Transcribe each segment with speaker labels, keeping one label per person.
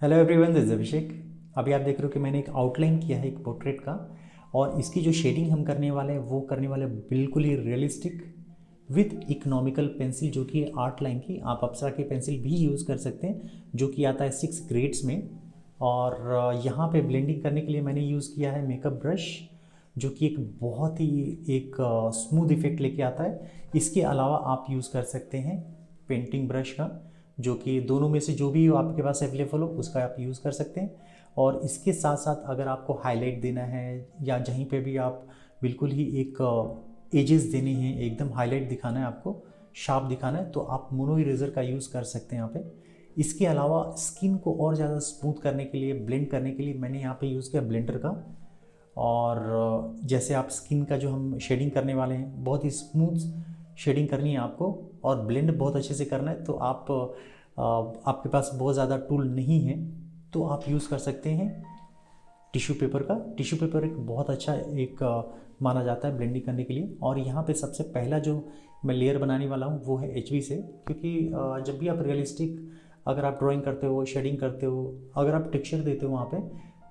Speaker 1: Hello everyone, this is अभिषेक। अभी आप देख रहे हो कि मैंने एक आउटलाइन किया है एक पोर्ट्रेट का, और इसकी जो शेडिंग हम करने वाले हैं वो करने वाले बिल्कुल ही रियलिस्टिक विथ इकोनॉमिकल पेंसिल, जो कि आर्ट लाइन की। आप अप्सरा की पेंसिल भी यूज़ कर सकते हैं, जो कि आता है 6 ग्रेड्स में। और यहाँ पे ब्लेंडिंग करने के लिए मैंने यूज़ किया है मेकअप ब्रश, जो कि एक बहुत ही एक स्मूथ इफेक्ट लेके आता है। इसके अलावा आप यूज़ कर सकते हैं पेंटिंग ब्रश का, जो कि दोनों में से जो भी हो आपके पास अवेलेबल हो उसका आप यूज़ कर सकते हैं। और इसके साथ साथ अगर आपको हाईलाइट देना है या जहीं पे भी आप बिल्कुल ही एक एजेस देने हैं, एकदम हाईलाइट दिखाना है, आपको शार्प दिखाना है, तो आप मोनो इरेजर का यूज़ कर सकते हैं यहाँ पे। इसके अलावा स्किन को और ज़्यादा स्मूथ करने के लिए, ब्लेंड करने के लिए मैंने यहाँ पे यूज़ किया ब्लेंडर का। और जैसे आप स्किन का जो हम शेडिंग करने वाले हैं, बहुत ही स्मूथ शेडिंग करनी है आपको और ब्लेंड बहुत अच्छे से करना है, तो आपके पास बहुत ज़्यादा टूल नहीं है तो आप यूज़ कर सकते हैं टिश्यू पेपर का। टिश्यू पेपर एक बहुत अच्छा एक माना जाता है ब्लेंडिंग करने के लिए। और यहाँ पे सबसे पहला जो मैं लेयर बनाने वाला हूँ वो है HB से, क्योंकि जब भी आप रियलिस्टिक अगर आप ड्राइंग करते हो, शेडिंग करते हो, अगर आप टेक्सचर देते हो वहाँ पे,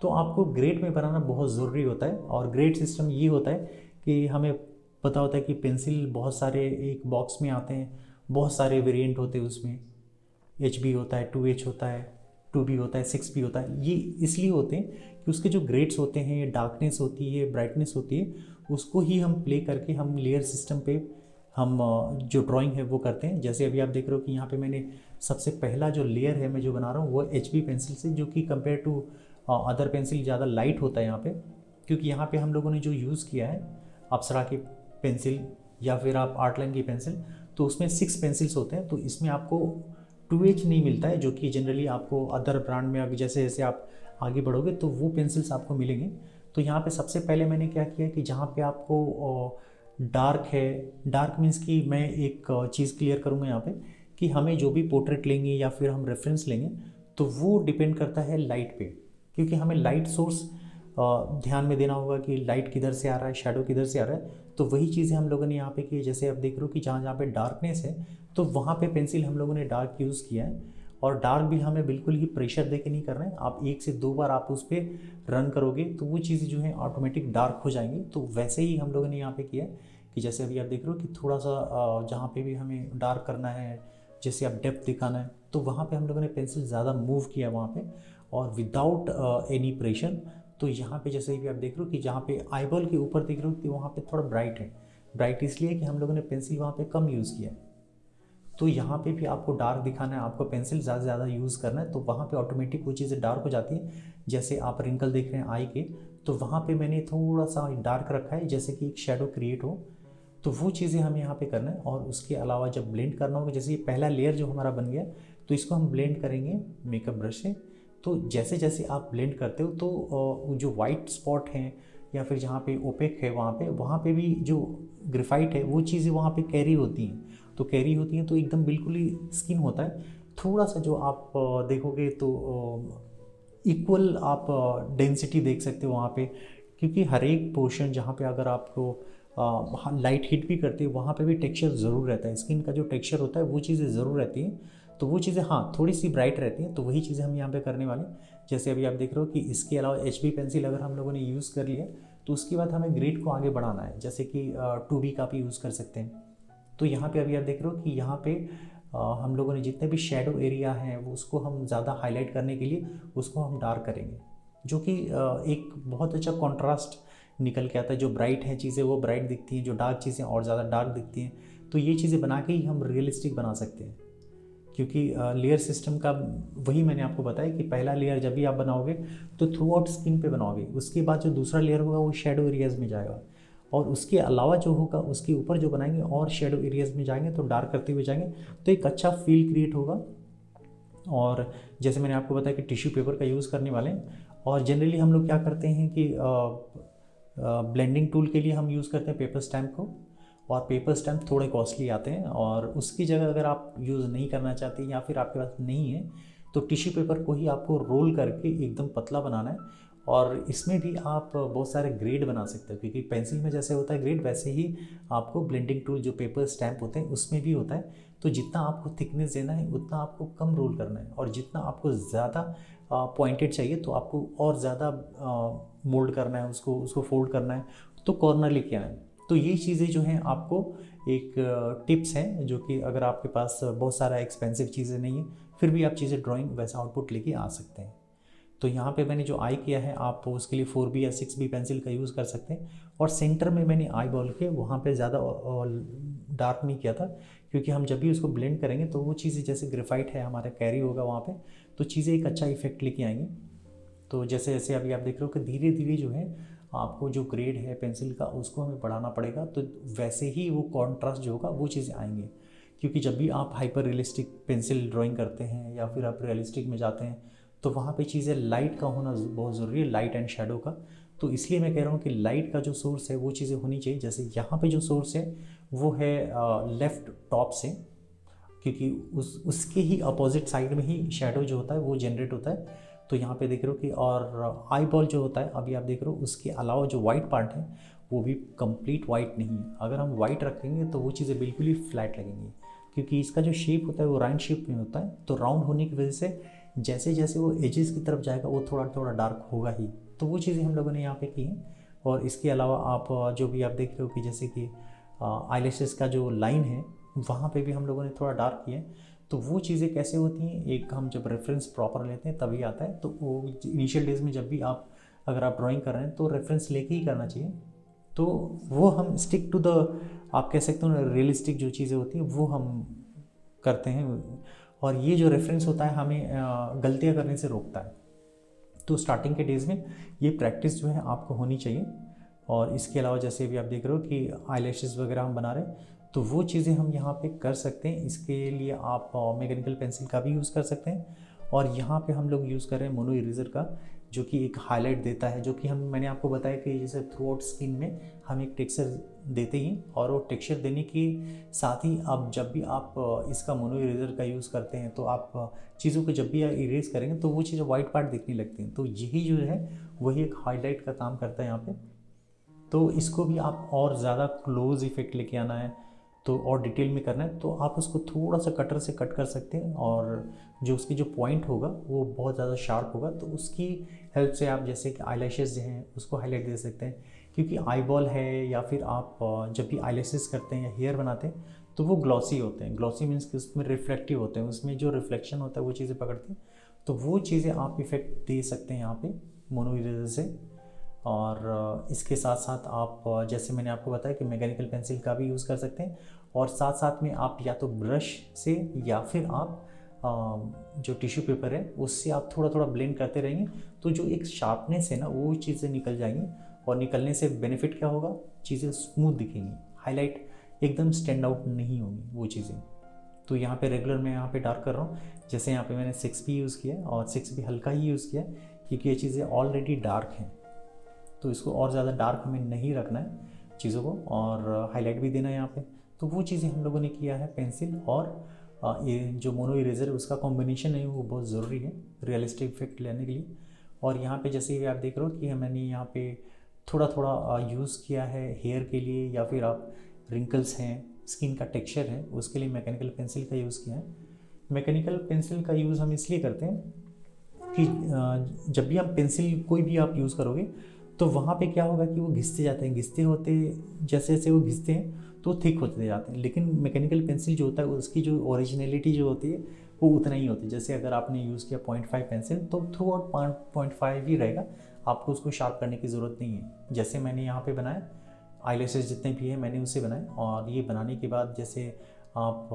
Speaker 1: तो आपको ग्रेड में बनाना बहुत ज़रूरी होता है। और ग्रेड सिस्टम ये होता है कि हमें पता होता है कि पेंसिल बहुत सारे एक बॉक्स में आते हैं, बहुत सारे वेरिएंट होते हैं उसमें। HB होता है, 2H होता है, 2B होता है, 6B होता है। ये इसलिए होते हैं कि उसके जो ग्रेड्स होते हैं, डार्कनेस होती है, ब्राइटनेस होती है, उसको ही हम प्ले करके हम लेयर सिस्टम पे हम जो ड्राइंग है वो करते हैं। जैसे अभी आप देख रहे हो कि यहाँ पे मैंने सबसे पहला जो लेयर है मैं जो बना रहा हूँ वो HB पेंसिल से, जो कि कंपेयर टू अदर पेंसिल ज़्यादा लाइट होता है यहाँ पे। क्योंकि यहाँ पे हम लोगों ने जो यूज़ किया है अप्सरा की पेंसिल या फिर आप आर्टलाइन की पेंसिल, तो उसमें 6 पेंसिल्स होते हैं, तो इसमें आपको 2H नहीं मिलता है, जो कि जनरली आपको अदर ब्रांड में अभी जैसे जैसे आप आगे बढ़ोगे तो वो पेंसिल्स आपको मिलेंगे। तो यहाँ पे सबसे पहले मैंने क्या किया कि जहाँ पे आपको डार्क है, डार्क मीन्स कि मैं एक चीज़ क्लियर करूँगा यहाँ पे कि हमें जो भी पोर्ट्रेट लेंगे या फिर हम रेफरेंस लेंगे तो वो डिपेंड करता है लाइट पे, क्योंकि हमें लाइट सोर्स ध्यान में देना होगा कि लाइट किधर से आ रहा है, शेडो किधर से आ रहा है। तो वही चीज़ें हम लोगों ने यहाँ पे की। जैसे आप देख रहे हो कि जहाँ जहाँ पे डार्कनेस है तो वहाँ पे पेंसिल हम लोगों ने डार्क यूज़ किया है। और डार्क भी हमें बिल्कुल ही प्रेशर दे के नहीं करना है, आप 1 से 2 बार आप उस पर रन करोगे तो वो चीज़ें जो है ऑटोमेटिक डार्क हो जाएंगी। तो वैसे ही हम लोगों ने यहाँ पे किया है कि जैसे अभी आप देख रहे हो कि थोड़ा सा जहाँ पे भी हमें डार्क करना है, जैसे आप डेप्थ दिखाना है, तो वहाँ पे हम लोगों ने पेंसिल ज़्यादा मूव किया वहाँ पे और विदाउट एनी प्रेशर। तो यहाँ पे जैसे भी आप देख रहे हो कि जहाँ पे आईबॉल के ऊपर देख रहे हो कि वहाँ पे थोड़ा ब्राइट है, ब्राइट इसलिए कि हम लोगों ने पेंसिल वहाँ पे कम यूज़ किया है। तो यहाँ पे भी आपको डार्क दिखाना है, आपको पेंसिल ज़्यादा से ज़्यादा यूज़ करना है, तो वहाँ पे ऑटोमेटिक वो चीज़ें डार्क हो जाती हैं। जैसे आप रिंकल देख रहे हैं आई के, तो वहाँ पे मैंने थोड़ा सा डार्क रखा है जैसे कि एक शेडो क्रिएट हो, तो वो चीज़ें हमें यहाँ पे करना है। और उसके अलावा जब ब्लेंड करना होगा, जैसे ये पहला लेयर जो हमारा बन गया, तो इसको हम ब्लेंड करेंगे मेकअप ब्रश से। तो जैसे जैसे आप ब्लेंड करते हो तो जो वाइट स्पॉट हैं या फिर जहाँ पे ओपेक है वहाँ पे भी जो ग्रेफाइट है वो चीज़ें वहाँ पे कैरी होती हैं। तो कैरी होती हैं तो एकदम बिल्कुल ही स्किन होता है। थोड़ा सा जो आप देखोगे तो इक्वल आप डेंसिटी देख सकते हो वहाँ पे, क्योंकि हर एक पोर्शन जहाँ पे अगर आपको लाइट हिट भी करती है वहाँ पे भी टेक्सचर ज़रूर रहता है, स्किन का जो टेक्सचर होता है वो चीज़ें ज़रूर रहती हैं। तो वो चीज़ें हाँ थोड़ी सी ब्राइट रहती हैं, तो वही चीज़ें हम यहाँ पे करने वाले हैं। जैसे अभी आप देख रहे हो कि इसके अलावा HB पेंसिल अगर हम लोगों ने यूज़ कर लिया तो उसके बाद हमें ग्रेड को आगे बढ़ाना है, जैसे कि 2B का भी यूज़ कर सकते हैं। तो यहाँ पे अभी आप देख रहे हो कि यहाँ पे हम लोगों ने जितने भी शेडो एरिया हैं वो उसको हम ज़्यादा हाईलाइट करने के लिए उसको हम डार्क करेंगे, जो कि एक बहुत अच्छा कॉन्ट्रास्ट निकल के आता है। जो ब्राइट हैं चीज़ें वो ब्राइट दिखती हैं, जो डार्क चीज़ें और ज़्यादा डार्क दिखती हैं। तो ये चीज़ें बना के ही हम रियलिस्टिक बना सकते हैं, क्योंकि लेयर सिस्टम का वही मैंने आपको बताया कि पहला लेयर जब भी आप बनाओगे तो थ्रू आउट स्किन पे बनाओगे, उसके बाद जो दूसरा लेयर होगा वो शेडो एरियाज़ में जाएगा, और उसके अलावा जो होगा उसके ऊपर जो बनाएंगे और शेडो एरियाज़ में जाएंगे तो डार्क करते हुए जाएंगे, तो एक अच्छा फील क्रिएट होगा। और जैसे मैंने आपको बताया कि टिश्यू पेपर का यूज़ करने वाले हैं। और जनरली हम लोग क्या करते हैं कि ब्लेंडिंग टूल के लिए हम यूज़ करते हैं पेपर स्टैम्प को, और पेपर स्टैम्प थोड़े कॉस्टली आते हैं। और उसकी जगह अगर आप यूज़ नहीं करना चाहते या फिर आपके पास नहीं है तो टिश्यू पेपर को ही आपको रोल करके एकदम पतला बनाना है। और इसमें भी आप बहुत सारे ग्रेड बना सकते हो, क्योंकि पेंसिल में जैसे होता है ग्रेड वैसे ही आपको ब्लेंडिंग टूल जो पेपर स्टैम्प होते हैं उसमें भी होता है। तो जितना आपको थिकनेस देना है उतना आपको कम रोल करना है, और जितना आपको ज़्यादा पॉइंटेड चाहिए तो आपको और ज़्यादा मोल्ड करना है, उसको फोल्ड करना है तो कॉर्नर लेके आना है। तो ये चीज़ें जो हैं आपको एक टिप्स हैं जो कि अगर आपके पास बहुत सारा एक्सपेंसिव चीज़ें नहीं है फिर भी आप चीज़ें ड्राइंग वैसा आउटपुट लेके आ सकते हैं। तो यहाँ पे मैंने जो आई किया है आप उसके लिए 4B या 6B पेंसिल का यूज़ कर सकते हैं। और सेंटर में मैंने आई बॉल के वहाँ पे ज़्यादा डार्क नहीं किया था क्योंकि हम जब भी उसको ब्लेंड करेंगे तो वो चीज़ें जैसे ग्रेफाइट है हमारा कैरी होगा वहाँ पे, तो चीज़ें एक अच्छा इफेक्ट लेके आएंगी। तो जैसे जैसे अभी आप देख रहे हो कि धीरे धीरे जो है आपको जो ग्रेड है पेंसिल का उसको हमें बढ़ाना पड़ेगा, तो वैसे ही वो कॉन्ट्रास्ट जो होगा वो चीज़ें आएंगे। क्योंकि जब भी आप हाइपर रियलिस्टिक पेंसिल ड्राइंग करते हैं या फिर आप रियलिस्टिक में जाते हैं तो वहाँ पे चीज़ें लाइट का होना बहुत ज़रूरी है, लाइट एंड शेडो का। तो इसलिए मैं कह रहा हूँ कि लाइट का जो सोर्स है वो चीज़ें होनी चाहिए। जैसे यहाँ पे जो सोर्स है वो है लेफ़्ट टॉप से, क्योंकि उसके ही अपोजिट साइड में ही शेडो जो होता है वो जनरेट होता है। तो यहाँ पे देख रहे हो कि और आई बॉल जो होता है अभी आप देख रहे हो उसके अलावा जो वाइट पार्ट है वो भी कंप्लीट वाइट नहीं है। अगर हम वाइट रखेंगे तो वो चीज़ें बिल्कुल ही फ्लैट लगेंगी, क्योंकि इसका जो शेप होता है वो राउंड शेप में होता है। तो राउंड होने की वजह से जैसे जैसे वो एजेस की तरफ जाएगा वो थोड़ा थोड़ा डार्क होगा ही। तो वो चीज़ें हम लोगों ने यहाँ पे की हैं। और इसके अलावा आप जो भी आप देख रहे हो कि जैसे कि आईलैशेस का जो लाइन है वहाँ पे भी हम लोगों ने थोड़ा डार्क किया है। तो वो चीज़ें कैसे होती हैं, एक हम जब रेफरेंस प्रॉपर लेते हैं तभी आता है। तो वो इनिशियल डेज में जब भी आप अगर आप ड्राइंग कर रहे हैं तो रेफरेंस लेके ही करना चाहिए। तो वो हम स्टिक टू द आप कह सकते हो रियलिस्टिक जो चीज़ें होती हैं वो हम करते हैं। और ये जो रेफरेंस होता है हमें गलतियाँ करने से रोकता है। तो स्टार्टिंग के डेज़ में ये प्रैक्टिस जो है आपको होनी चाहिए। और इसके अलावा जैसे भी आप देख रहे हो कि आईलैशेस वगैरह हम बना रहे हैं तो वो चीज़ें हम यहाँ पे कर सकते हैं। इसके लिए आप मैकेनिकल पेंसिल का भी यूज़ कर सकते हैं। और यहाँ पे हम लोग यूज़ कर रहे हैं मोनो इरेजर का, जो कि एक हाईलाइट देता है, जो कि मैंने आपको बताया कि जैसे थ्रू आउट स्किन में हम एक टेक्सचर देते ही, और वो टेक्सचर देने के साथ ही अब जब भी आप इसका मोनो इरेजर का यूज़ करते हैं तो आप चीज़ों को जब भी इरेज करेंगे तो वो चीज़ें वाइट पार्ट दिखने लगती हैं। तो यही जो है वही एक हाईलाइट का काम करता है यहाँ पे। तो इसको भी आप और ज़्यादा क्लोज इफेक्ट लेके आना है तो और डिटेल में करना है तो आप उसको थोड़ा सा कटर से कट कर सकते हैं। और जो उसकी जो पॉइंट होगा वो बहुत ज़्यादा शार्प होगा, तो उसकी हेल्प से आप जैसे कि आईलैशेस जो हैं उसको हाईलाइट दे सकते हैं। क्योंकि आई बॉल है या फिर आप जब भी आईलैशेस करते हैं या हेयर बनाते हैं तो वो ग्लॉसी होते हैं। ग्लॉसी मीन्स कि उसमें रिफ्लेक्टिव होते हैं, उसमें जो रिफ्लेक्शन होता है वो चीज़ें पकड़ती हैं। तो वो चीज़ें आप इफ़ेक्ट दे सकते हैं यहाँ पे मोनो इरेजर से। और इसके साथ साथ आप जैसे मैंने आपको बताया कि मैकेनिकल पेंसिल का भी यूज़ कर सकते हैं। और साथ साथ में आप या तो ब्रश से या फिर आप जो टिश्यू पेपर है उससे आप थोड़ा थोड़ा ब्लेंड करते रहेंगे तो जो एक शार्पनेस है ना वो चीज़ें निकल जाएंगी। और निकलने से बेनिफिट क्या होगा, चीज़ें स्मूथ दिखेंगी, हाईलाइट एकदम स्टैंड आउट नहीं होंगी वो चीज़ें। तो यहाँ पे रेगुलर मैं यहाँ पे डार्क कर रहा हूँ। जैसे यहाँ पे मैंने 6B यूज़ किया और 6B हल्का ही यूज़ किया क्योंकि ये चीज़ें ऑलरेडी डार्क हैं। तो इसको और ज़्यादा डार्क हमें नहीं रखना है चीज़ों को, और हाईलाइट भी देना है यहाँ पे। तो वो चीज़ें हम लोगों ने किया है पेंसिल और ये जो मोनो इरेजर है उसका कॉम्बिनेशन है वो बहुत ज़रूरी है रियलिस्टिक इफेक्ट लेने के लिए। और यहाँ पे जैसे आप देख रहे हो कि मैंने यहाँ पे थोड़ा थोड़ा यूज़ किया है हेयर के लिए, या फिर आप रिंकल्स हैं, स्किन का टेक्सचर है, उसके लिए मैकेनिकल पेंसिल का यूज़ किया है। मैकेनिकल पेंसिल का यूज़ हम इसलिए करते हैं कि जब भी हम पेंसिल कोई भी आप यूज़ करोगे तो वहाँ पे क्या होगा कि वो घिसते जाते हैं, घिसते होते जैसे जैसे वो घिसते हैं तो थिक होते जाते हैं। लेकिन मैकेनिकल पेंसिल जो होता है उसकी जो ओरिजिनलिटी जो होती है वो उतना ही होती है। जैसे अगर आपने यूज़ किया 0.5 पेंसिल तो थ्रू आउट 0.5 ही रहेगा, आपको उसको शार्प करने की ज़रूरत नहीं है। जैसे मैंने यहाँ पे बनाया आईलैशेस जितने भी हैं मैंने उससे बनाए, और ये बनाने के बाद जैसे आप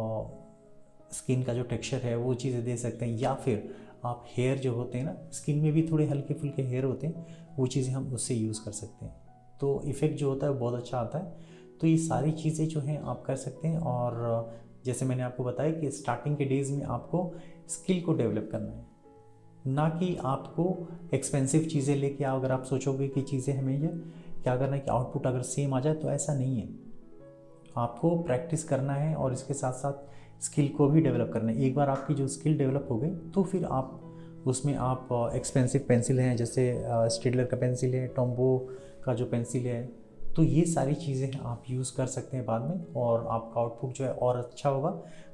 Speaker 1: स्किन का जो टेक्सचर है वो चीज़ें दे सकते हैं, या फिर आप हेयर जो होते हैं ना स्किन में भी थोड़े हल्के फुल्के हेयर होते हैं वो चीज़ें हम उससे यूज़ कर सकते हैं। तो इफ़ेक्ट जो होता है बहुत अच्छा आता है। तो ये सारी चीज़ें जो हैं आप कर सकते हैं। और जैसे मैंने आपको बताया कि स्टार्टिंग के डेज़ में आपको स्किल को डेवलप करना है, ना कि आपको एक्सपेंसिव चीज़ें लेके आओ। अगर आप सोचोगे कि चीज़ें हमें ये क्या करना है कि आउटपुट अगर सेम आ जाए, तो ऐसा नहीं है। आपको प्रैक्टिस करना है और इसके साथ साथ स्किल को भी डेवलप करना है। एक बार आपकी जो स्किल डेवलप हो गई तो फिर आप उसमें आप एक्सपेंसिव पेंसिल हैं जैसे स्टेडलर का पेंसिल है, टॉम्बो का जो पेंसिल है, तो ये सारी चीज़ें आप यूज़ कर सकते हैं बाद में, और आपका आउटपुट जो है और अच्छा होगा।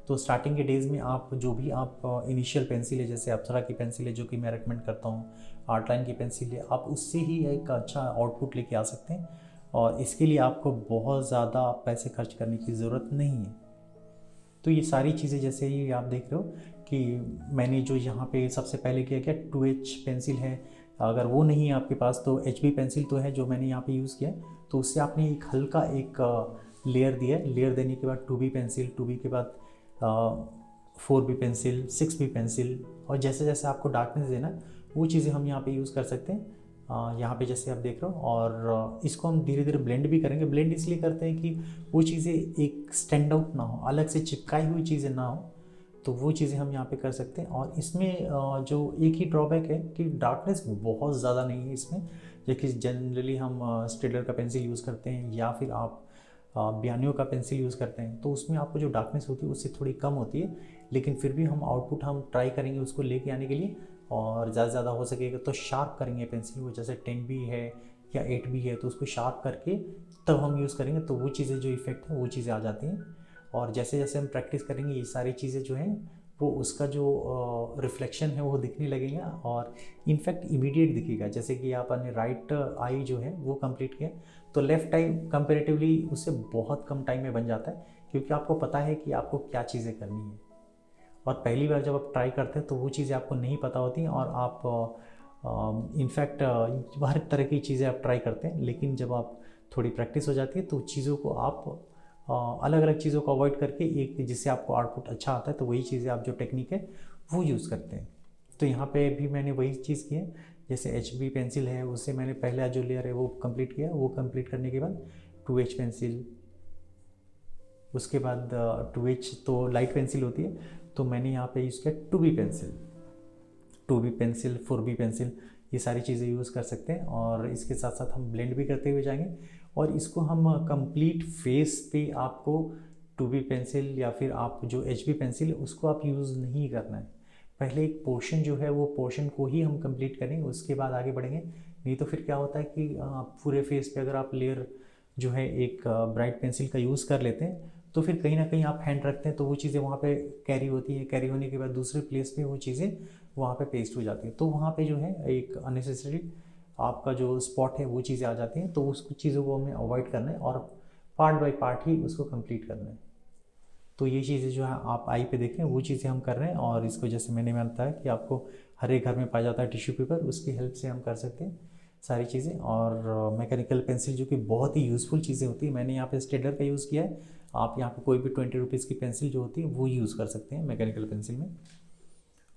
Speaker 1: तो स्टार्टिंग के डेज़ में आप जो भी आप इनिशियल पेंसिल है, जैसे अप्सरा की पेंसिल है जो कि मैं रेकमेंड करता हूँ, आर्टलाइन की पेंसिल है, आप उससे ही एक अच्छा आउटपुट लेके आ सकते हैं और इसके लिए आपको बहुत ज़्यादा पैसे खर्च करने की ज़रूरत नहीं है। तो ये सारी चीज़ें जैसे ही आप देख रहे हो कि मैंने जो यहाँ पे सबसे पहले किया क्या 2H पेंसिल है, अगर वो नहीं है आपके पास तो HB पेंसिल तो है जो मैंने यहाँ पे यूज़ किया, तो उससे आपने एक हल्का एक लेयर दिया। लेयर देने के बाद 2B पेंसिल, 2B के बाद 4B पेंसिल, 6B पेंसिल, और जैसे जैसे आपको डार्कनेस देना वो चीज़ें हम यहाँ पे यूज़ कर सकते हैं। यहाँ पे जैसे आप देख रहे हो, और इसको हम धीरे धीरे ब्लेंड भी करेंगे। ब्लेंड इसलिए करते हैं कि वो चीज़ें एक स्टैंड आउट ना हो, अलग से चिपकाई हुई चीज़ें ना हो, तो वो चीज़ें हम यहाँ पे कर सकते हैं। और इसमें जो एक ही ड्रॉबैक है कि डार्कनेस बहुत ज़्यादा नहीं है इसमें, जबकि जनरली हम स्टेडलर का पेंसिल यूज़ करते हैं या फिर आप बियानियो का पेंसिल यूज़ करते हैं, तो उसमें आपको जो डार्कनेस होती है उससे थोड़ी कम होती है, लेकिन फिर भी हम आउटपुट हम ट्राई करेंगे उसको लेके आने के लिए, और ज़्यादा से ज़्यादा हो सकेगा तो शार्प करेंगे पेंसिल को। जैसे 10B है या 8B है तो उसको शार्प करके तब हम यूज़ करेंगे, तो वो चीज़ें जो इफ़ेक्ट है वो चीज़ें आ जाती हैं। और जैसे जैसे हम प्रैक्टिस करेंगे ये सारी चीज़ें जो हैं वो उसका जो रिफ्लेक्शन है वो दिखने लगेगा, और इनफैक्ट इमीडिएट दिखेगा। जैसे कि आपने राइट आई जो है वो कंप्लीट किया, तो लेफ़्ट आई कंपेरेटिवली उससे बहुत कम टाइम में बन जाता है, क्योंकि आपको पता है कि आपको क्या चीज़ें करनी है। और पहली बार जब आप ट्राई करते हैं तो वो चीज़ें आपको नहीं पता होती, और आप इनफैक्ट हर तरह की चीज़ें आप ट्राई करते हैं, लेकिन जब आप थोड़ी प्रैक्टिस हो जाती है तो चीज़ों को आप अलग अलग चीज़ों को अवॉइड करके एक जिससे आपको आउटपुट अच्छा आता है, तो वही चीज़ें आप जो टेक्निक है वो यूज़ करते हैं। तो यहाँ पे भी मैंने वही चीज़ की है। जैसे HB पेंसिल है उससे मैंने पहला जो लेयर है वो कंप्लीट किया, वो कंप्लीट करने के बाद 2H पेंसिल, उसके बाद 2H तो लाइट पेंसिल होती है, तो मैंने यहाँ पे यूज़ किया 2B pencil, 2B pencil, 4B pencil, ये सारी चीज़ें यूज़ कर सकते हैं। और इसके साथ साथ हम ब्लेंड भी करते हुए जाएंगे, और इसको हम कंप्लीट फेस पे आपको 2B पेंसिल या फिर आप जो HB पेंसिल है उसको आप यूज़ नहीं करना है। पहले एक पोर्शन जो है वो पोर्शन को ही हम कंप्लीट करेंगे, उसके बाद आगे बढ़ेंगे। नहीं तो फिर क्या होता है कि पूरे फेस पे अगर आप लेयर जो है एक ब्राइट पेंसिल का यूज़ कर लेते हैं, तो फिर कहीं ना कहीं आप हैंड रखते हैं तो वो चीज़ें वहाँ पे कैरी होती है, कैरी होने के बाद दूसरे प्लेस पे वो चीज़ें वहाँ पे पेस्ट हो जाती है, तो वहाँ पे जो है एक अननेसेसरी आपका जो स्पॉट है वो चीज़ें आ जाती हैं। तो उस कुछ चीज़ों को हमें अवॉइड करना है और पार्ट बाय पार्ट ही उसको कंप्लीट करना है। तो ये चीज़ें जो है आप आई पे देखें वो चीज़ें हम कर रहे हैं, और इसको जैसे मैंने बताया कि आपको हर एक घर में पाया जाता है टिश्यू पेपर, उसकी हेल्प से हम कर सकते हैं सारी चीज़ें। और मैकेनिकल पेंसिल जो कि बहुत ही यूज़फुल चीज़ें होती है, मैंने यहाँ पे स्टेडलर का यूज़ किया है, आप यहाँ पे कोई भी 20 रुपीज़ की पेंसिल जो होती है वो यूज़ कर सकते हैं मैकेनिकल पेंसिल में।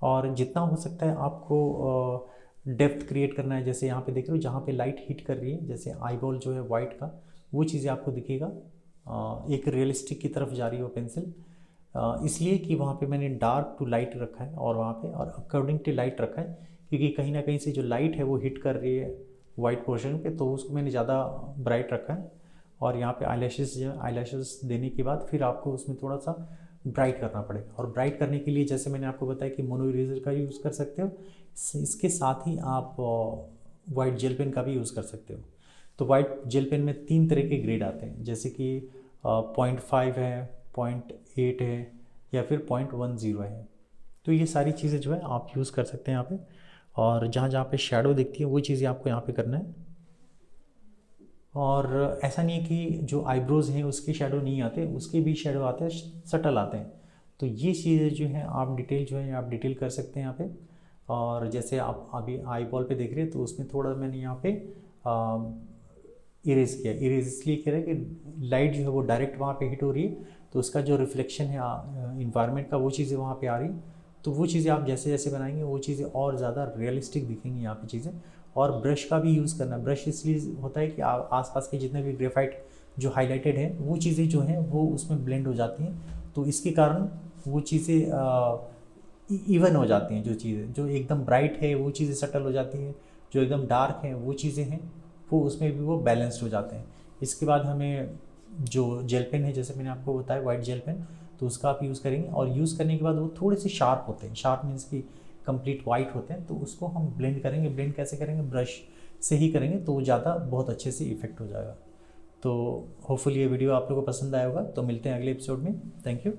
Speaker 1: और जितना हो सकता है आपको डेप्थ क्रिएट करना है। जैसे यहाँ पे देख रहे हो जहाँ पे लाइट हिट कर रही है, जैसे आई बॉल जो है वाइट का, वो चीज़ें आपको दिखेगा, एक रियलिस्टिक की तरफ जा रही है वो पेंसिल, इसलिए कि वहाँ पे मैंने डार्क टू लाइट रखा है और वहाँ पे और अकॉर्डिंग टू लाइट रखा है, क्योंकि कहीं ना कहीं से जो लाइट है वो हिट कर रही है वाइट पोर्शन पे, तो उसको मैंने ज़्यादा ब्राइट रखा है। और यहाँ पे आईलैशेस जो आईलैशेस देने के बाद फिर आपको उसमें थोड़ा सा ब्राइट करना पड़ेगा, और ब्राइट करने के लिए जैसे मैंने आपको बताया कि मोनो इरेजर का यूज़ कर सकते हो, इसके साथ ही आप वाइट जेल पेन का भी यूज़ कर सकते हो। तो वाइट जेल पेन में 3 तरह के ग्रेड आते हैं, जैसे कि 0.5 है, 0.8 है या फिर 0.10 है। तो ये सारी चीज़ें जो है आप यूज़ कर सकते हैं यहाँ पे, और जहाँ जहाँ पे शेडो दिखती है वो चीज़ें आपको यहाँ पे करना है। और ऐसा नहीं है कि जो आईब्रोज़ हैं उसके शेडो नहीं आते, उसके भी शेडो आते हैं, सटल आते हैं। तो ये चीज़ें जो हैं आप डिटेल जो है आप डिटेल कर सकते हैं यहाँ पे। और जैसे आप अभी आई बॉल पे देख रहे हैं तो उसमें थोड़ा मैंने यहाँ पे इरेज किया। इरेज इसलिए कह रहे हैं कि लाइट जो है वो डायरेक्ट वहाँ पे हिट हो रही है, तो उसका जो रिफ्लेक्शन है इन्वायरमेंट का वो चीज़ें वहाँ पे आ रही, तो वो चीज़ें आप जैसे जैसे बनाएंगे वो चीज़ें और ज़्यादा रियलिस्टिक दिखेंगी यहाँ पे चीज़ें। और ब्रश का भी यूज़ करना, ब्रश इसलिए होता है कि आसपास के जितने भी ग्रेफाइट जो हाईलाइटेड है वो चीज़ें जो हैं वो उसमें ब्लेंड हो जाती हैं, तो इसके कारण वो चीज़ें इवन हो जाती हैं। जो चीज़ें जो एकदम ब्राइट है वो चीज़ें सटल हो जाती हैं, जो एकदम डार्क है वो चीज़ें हैं वो उसमें भी वो बैलेंस्ड हो जाते हैं। इसके बाद हमें जो जेल पेन है, जैसे मैंने आपको बताया वाइट जेल पेन, तो उसका आप यूज़ करेंगे, और यूज़ करने के बाद वो थोड़े से शार्प होते हैं, शार्प मीन्स की कंप्लीट वाइट होते हैं, तो उसको हम ब्लेंड करेंगे। ब्लेंड कैसे करेंगे? ब्रश से ही करेंगे, तो वो ज़्यादा बहुत अच्छे से इफेक्ट हो जाएगा। तो होपफुली ये वीडियो आप लोगों को पसंद आया होगा। तो मिलते हैं अगले एपिसोड में। Thank you.